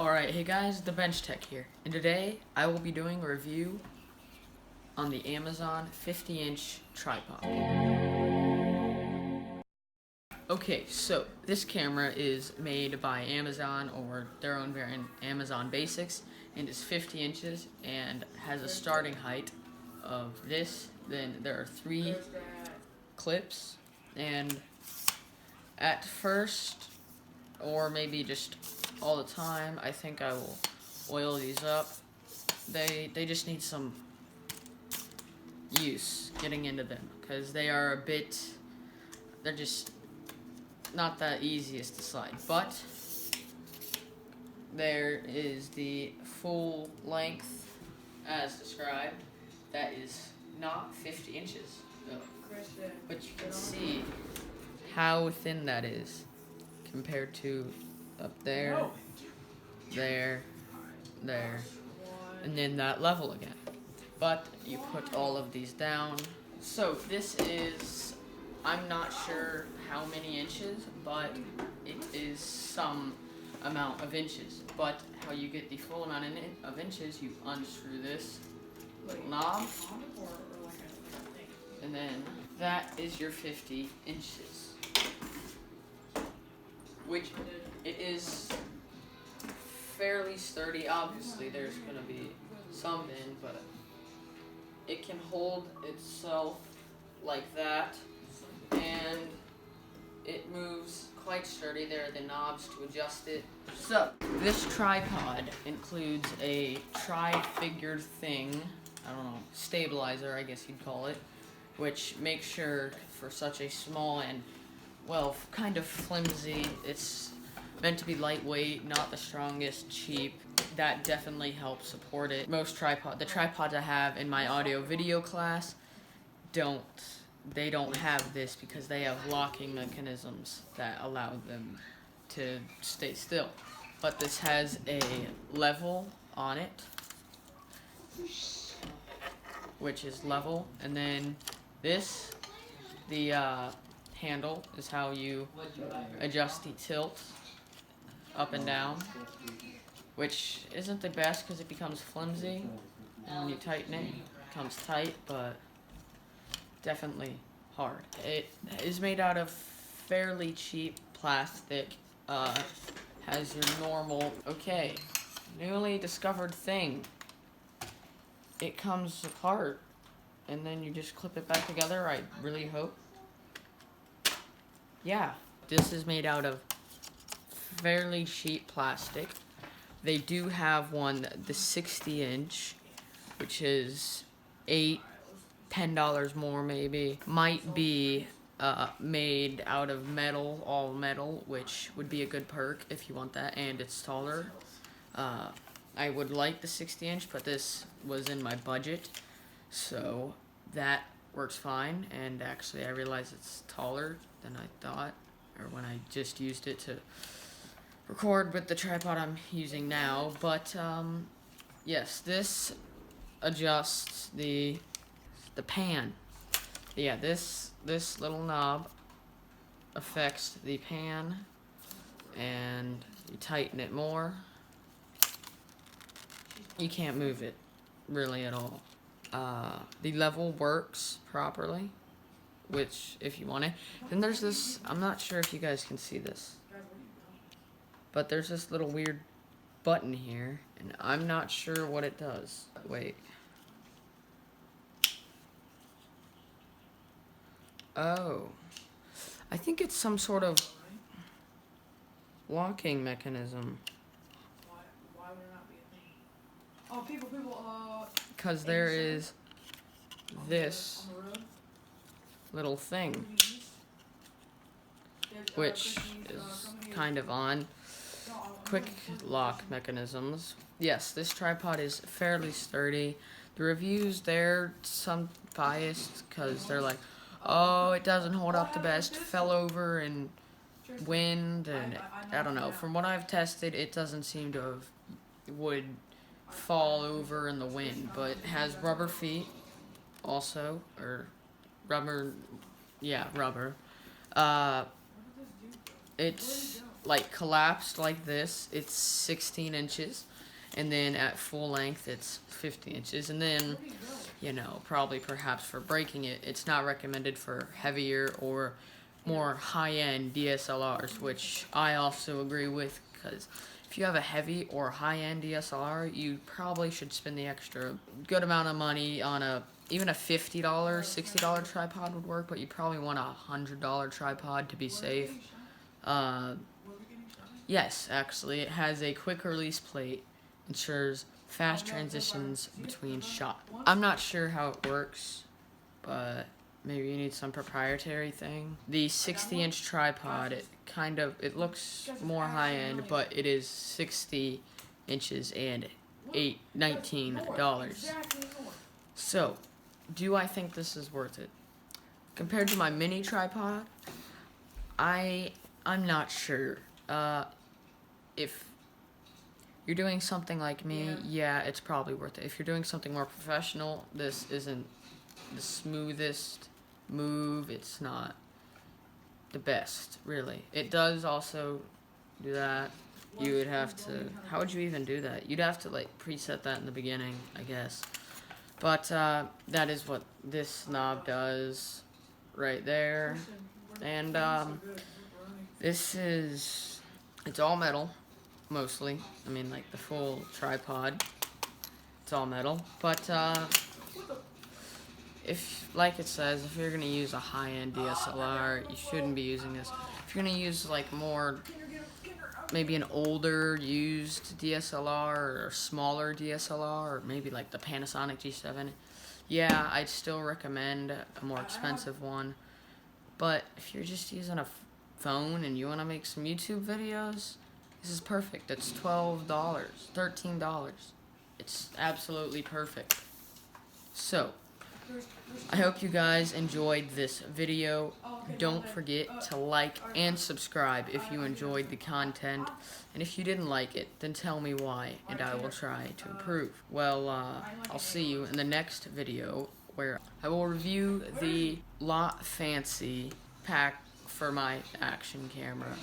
Alright, hey guys, the BenchTech here, and today I will be doing a review on the Amazon 50-inch tripod. Okay, so this camera is made by Amazon, or their own variant, Amazon Basics, and is 50 inches and has a starting height of this. Then there are 3 clips, and at first, or maybe just all the time, I think I will oil these up. They just need some use getting into them, because they are they're just not that easiest to slide. But there is the full length as described. That is not 50 inches though, but you can see how thin that is compared to up there, there, and then that level again. But you put all of these down. So this is, I'm not sure how many inches, but it is some amount of inches. But how you get the full amount of inches, you unscrew this little knob, and then that is your 50 inches. Which it is fairly sturdy. Obviously there's going to be some in, but it can hold itself like that, and it moves quite sturdy. There are the knobs to adjust it. So this tripod includes a tri-figured thing, I don't know, stabilizer I guess you'd call it, which makes sure for such a small and, well, kind of flimsy, it's meant to be lightweight, not the strongest, cheap. That definitely helps support it. The tripods I have in my audio video class don't have this because they have locking mechanisms that allow them to stay still. But this has a level on it, which is level, and then this, the handle, is how you adjust the tilt up and down, which isn't the best because it becomes flimsy, and when you tighten it, it becomes tight, but definitely hard. It is made out of fairly cheap plastic, has your normal, okay, newly discovered thing. It comes apart, and then you just clip it back together, I really hope. Yeah, this is made out of fairly cheap plastic. They do have one, the 60-inch, which is $10 more maybe. Might be made out of metal, all metal, which would be a good perk if you want that, and it's taller. I would like the 60-inch, but this was in my budget, so that works fine. And actually I realize it's taller than I thought, or when I just used it to record with the tripod I'm using now. But yes, this adjusts the pan. Yeah, this little knob affects the pan, and you tighten it more. You can't move it really at all. The level works properly, which if you want it. Then there's this, I'm not sure if you guys can see this, but there's this little weird button here, and I'm not sure what it does. Wait. Oh. I think it's some sort of locking mechanism. Why would it not be a thing? Oh, people, because there is this little thing, which is kind of on quick lock mechanisms. Yes, this tripod is fairly sturdy. The reviews, they're some biased because they're like, oh, it doesn't hold up the best, fell over in wind, and I don't know. From what I've tested, it doesn't seem to have would fall over in the wind, but it has rubber feet also, or rubber, yeah, rubber. It's like collapsed like this, it's 16 inches. And then at full length, it's 50 inches. And then, you know, probably perhaps for breaking it, it's not recommended for heavier or more high-end DSLRs, which I also agree with, because if you have a heavy or high-end DSLR, you probably should spend the extra good amount of money on even a $50, $60 tripod would work, but you probably want a $100 tripod to be safe. Yes, actually, it has a quick release plate, ensures fast transitions between shots. I'm not sure how it works, but maybe you need some proprietary thing. The 60-inch tripod, it looks more high-end, but it is 60 inches and $19. So, do I think this is worth it? Compared to my mini tripod, I'm not sure. If you're doing something like me, yeah, it's probably worth it. If you're doing something more professional, this isn't the smoothest move. It's not the best, really. It does also do that. You would have to, how would you even do that? You'd have to like preset that in the beginning, I guess. But that is what this knob does right there. And it's all metal, mostly. I mean, like the full tripod, it's all metal. But if, like it says, if you're gonna use a high-end DSLR, you shouldn't be using this. If you're gonna use like more, maybe an older used DSLR or a smaller DSLR, or maybe like the Panasonic G7, yeah, I'd still recommend a more expensive one. But if you're just using a phone and you want to make some YouTube videos, this is perfect. It's $12, $13. It's absolutely perfect. So, I hope you guys enjoyed this video. Don't forget to like and subscribe if you enjoyed the content. And if you didn't like it, then tell me why, and I will try to improve. Well, I'll see you in the next video, where I will review the Lot Fancy pack for my action camera.